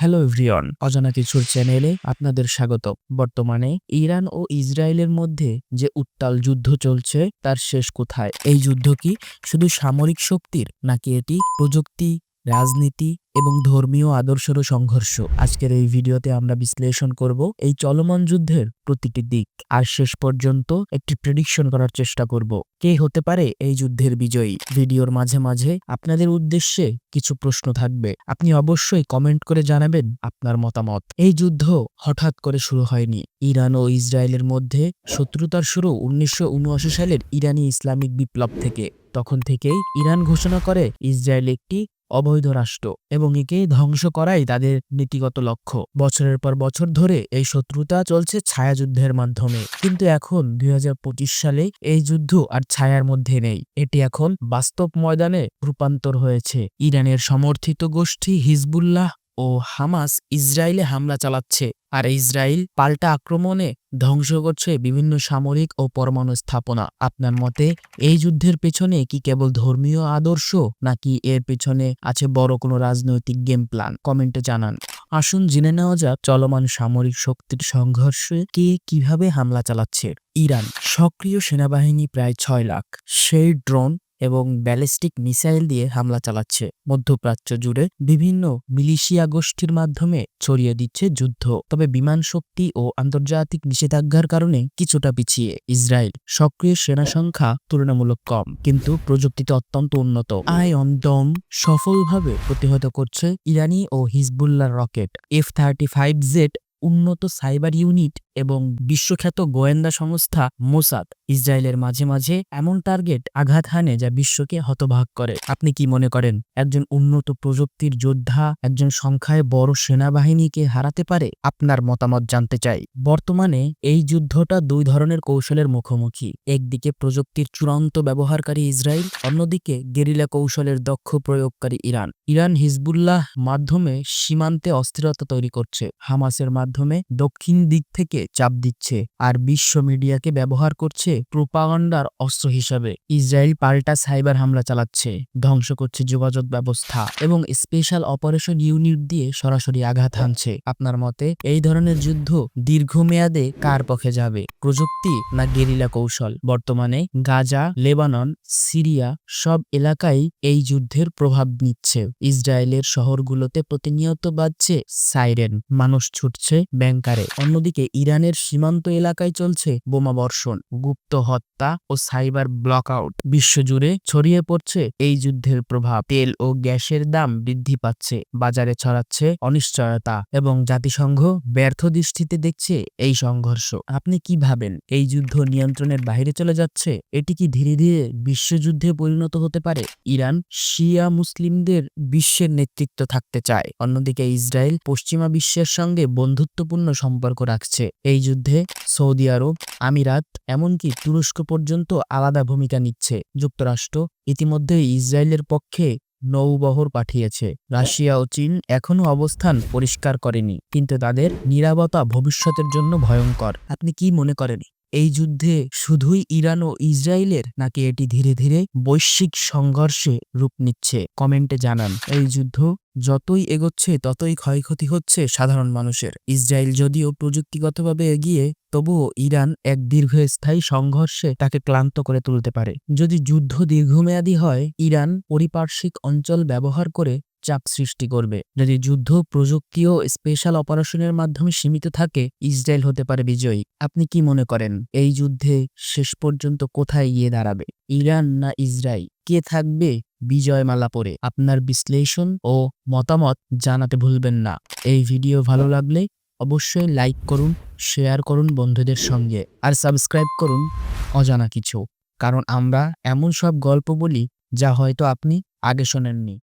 Hello everyone, অজানা কিছুর চ্যানেলে আপনাদের স্বাগত। বর্তমানে ইরান ও ইসরায়েলের মধ্যে যে উত্তাল যুদ্ধ চলছে তার শেষ কোথায়? এই যুদ্ধ কি শুধু সামরিক শক্তির, নাকি এটি প্রযুক্তি, রাজনীতি এবং ধর্মীয় আদর্শেরও সংঘর্ষ? আজকের এই ভিডিওতে আমরা বিশ্লেষণ করব এই চলমান যুদ্ধের প্রতিটি দিক, আর শেষ পর্যন্ত একটি প্রেডিকশন করার চেষ্টা করব কে হতে পারে এই যুদ্ধের বিজয়ী। ভিডিওর মাঝে মাঝে আপনাদের উদ্দেশ্যে কিছু প্রশ্ন থাকবে, আপনি অবশ্যই কমেন্ট করে জানাবেন আপনার মতামত। এই যুদ্ধ হঠাৎ করে শুরু হয়নি। ইরান ও ইসরায়েলের মধ্যে শত্রুতার শুরু 1979 সালের ইরানি ইসলামিক বিপ্লব থেকে। তখন থেকেই ইরান ঘোষণা করে ইসরায়েল একটি অবৈধ রাষ্ট্র এবং একে ধ্বংস করাই তাদের নীতিগত লক্ষ্য। বছরের পর বছর ধরে এই শত্রুতা চলছে ছায়াযুদ্ধের মাধ্যমে, কিন্তু এখন 2025 সালে এই যুদ্ধ আর ছায়ার মধ্যে নেই, এটি এখন বাস্তব ময়দানে রূপান্তর হয়েছে। ইরানের সমর্থিত গোষ্ঠী হিজবুল্লাহ ও হামাস ইসরায়েলে হামলা চালাচ্ছে, আর ইসরায়েল পাল্টা আক্রমণে ধ্বংস করছে বিভিন্ন সামরিক ও পরমাণু স্থাপনা। আপনার মতে এই যুদ্ধের পেছনে কি কেবল ধর্মীয় আদর্শ, নাকি এর পেছনে আছে বড় কোনো রাজনৈতিক গেম প্ল্যান? কমেন্টে জানান। আসুন জেনে নেওয়া যাক চলমান সামরিক শক্তির সংঘর্ষে কে কিভাবে হামলা চালাচ্ছে। ইরান সক্রিয় সেনাবাহিনী প্রায় 6 লাখ, সেই ড্রোন এবং ব্যালিস্টিক মিসাইল দিয়ে হামলা চালাচ্ছে। মধ্যপ্রাচ্য জুড়ে বিভিন্ন মিলিশিয়া গোষ্ঠীর মাধ্যমে ছড়িয়ে দিচ্ছে যুদ্ধ। তবে বিমান শক্তি ও আন্তর্জাতিক নিষেধাজ্ঞার কারণে কিছুটা পিছিয়ে। ইসরায়েল সক্রিয় সেনা সংখ্যা তুলনামূলক কম, কিন্তু প্রযুক্তিতে অত্যন্ত উন্নত। আয়রন ডোম সফলভাবে প্রতিহত করছে ইরানি ও হিজবুল্লাহর রকেট, F-35Z উন্নত সাইবার ইউনিট এবং বিশ্বখ্যাত গোয়েন্দা সংস্থা মোসাদ ইসরায়েলের মাঝে মাঝে এমন টার্গেট আঘাত হানে যা বিশ্বকে হতবাক করে। আপনি কি মনে করেন একজন উন্নত প্রযুক্তির যোদ্ধা একজন সংখ্যায় বড় সেনাবাহিনীকে হারাতে পারে? আপনার মতামত জানতে চাই। বর্তমানে এই যুদ্ধটা দুই ধরনের কৌশলের মুখোমুখি। একদিকে প্রযুক্তির চূড়ান্ত ব্যবহারকারী ইসরায়েল, অন্যদিকে গেরিলা কৌশলের দক্ষ প্রয়োগকারী ইরান। ইরান হিজবুল্লাহ মাধ্যমে সীমান্তে অস্থিরতা তৈরি করছে, হামাসের মাধ্যমে দক্ষিণ দিক থেকে চাপ দিচ্ছে, আর বিশ্ব মিডিয়াকে ব্যবহার করছে প্রোপাগান্ডার অস্ত্র হিসাবে। ইসরায়েল পাল্টা সাইবার হামলা চালাচ্ছে, ধ্বংস করছে যোগাযোগ ব্যবস্থা এবং স্পেশাল অপারেশন ইউনিট দিয়ে সরাসরি আঘাত হানছে। আপনার মতে এই ধরনের যুদ্ধ দীর্ঘমেয়াদে কার পক্ষে যাবে, প্রযুক্তি না গেরিলা কৌশল? বর্তমানে গাজা, লেবানন, সিরিয়া সব এলাকায় এই যুদ্ধের প্রভাব নিচ্ছে। ইসরায়েলের শহরগুলোতে প্রতিনিয়ত বাজছে সাইরেন, মানুষ ছুটছে ব্যাংকারে। অন্যদিকে ইরানের সীমান্ত এলাকায় চলছে বোমাবর্ষণ, গুপ্ত হত্যা ও সাইবার ব্লকআউট। বিশ্বজুড়ে ছড়িয়ে পড়ছে এই যুদ্ধের প্রভাব। তেল ও গ্যাসের দাম বৃদ্ধি পাচ্ছে, বাজারে ছড়াচ্ছে অনিশ্চয়তা এবং জাতিসংঘ ব্যর্থ দৃষ্টিতে দেখছে এই সংঘর্ষ। আপনি কি ভাবেন, এই যুদ্ধ নিয়ন্ত্রণের বাইরে চলে যাচ্ছে? এটি কি ধীরে ধীরে বিশ্বযুদ্ধে পরিণত হতে পারে? ইরান শিয়া মুসলিমদের বিশ্বের নেতৃত্ব থাকতে চায়, অন্যদিকে ইসরায়েল পশ্চিমা বিশ্বের সঙ্গে বন্ধুত্বপূর্ণ সম্পর্ক রাখছে। এই যুদ্ধে সৌদি আরব, আমিরাত, এমনকি তুরস্ক পর্যন্ত আলাদা ভূমিকা নিচ্ছে। যুক্তরাষ্ট্র ইতিমধ্যে ইসরায়েলের পক্ষে নৌবহর পাঠিয়েছে। রাশিয়া ও চীন এখনো অবস্থান পরিষ্কার করেনি, কিন্তু তাদের নীরবতা ভবিষ্যতের জন্য ভয়ঙ্কর। আপনি কি মনে করেন এই যুদ্ধে শুধুই ইরান ও ইসরায়েলের, নাকি এটি ধীরে ধীরে বৈশ্বিক সংঘর্ষে রূপ নিচ্ছে? কমেন্টে জানান। এই যুদ্ধ যতই এগোচ্ছে ততই ক্ষয়ক্ষতি হচ্ছে সাধারণ মানুষের। ইসরায়েল যদিও প্রযুক্তিগতভাবে এগিয়ে, তবুও ইরান এক দীর্ঘস্থায়ী সংঘর্ষে তাকে ক্লান্ত করে তুলতে পারে। যদি যুদ্ধ দীর্ঘমেয়াদী হয়, ইরান পারিপার্শ্বিক অঞ্চল ব্যবহার করে চাপ সৃষ্টি করবে। যদি যুদ্ধ প্রযুক্তি ও স্পেশাল অপারেশনের মাধ্যমে সীমিত থাকে, ইসরায়েল হতে পারে বিজয়ী। আপনি কি মনে করেন এই যুদ্ধে শেষ পর্যন্ত কোথায় গিয়ে দাঁড়াবে, ইরান না ইসরায়েল? কে থাকবে বিজয়মালা পরে? আপনার বিশ্লেষণ ও মতামত জানাতে ভুলবেন না। এই ভিডিও ভালো লাগলে অবশ্যই লাইক করুন, শেয়ার করুন বন্ধুদের সঙ্গে, আর সাবস্ক্রাইব করুন অজানা কিছু, কারণ আমরা এমন সব গল্প বলি যা হয়তো আপনি আগে শোনেননি।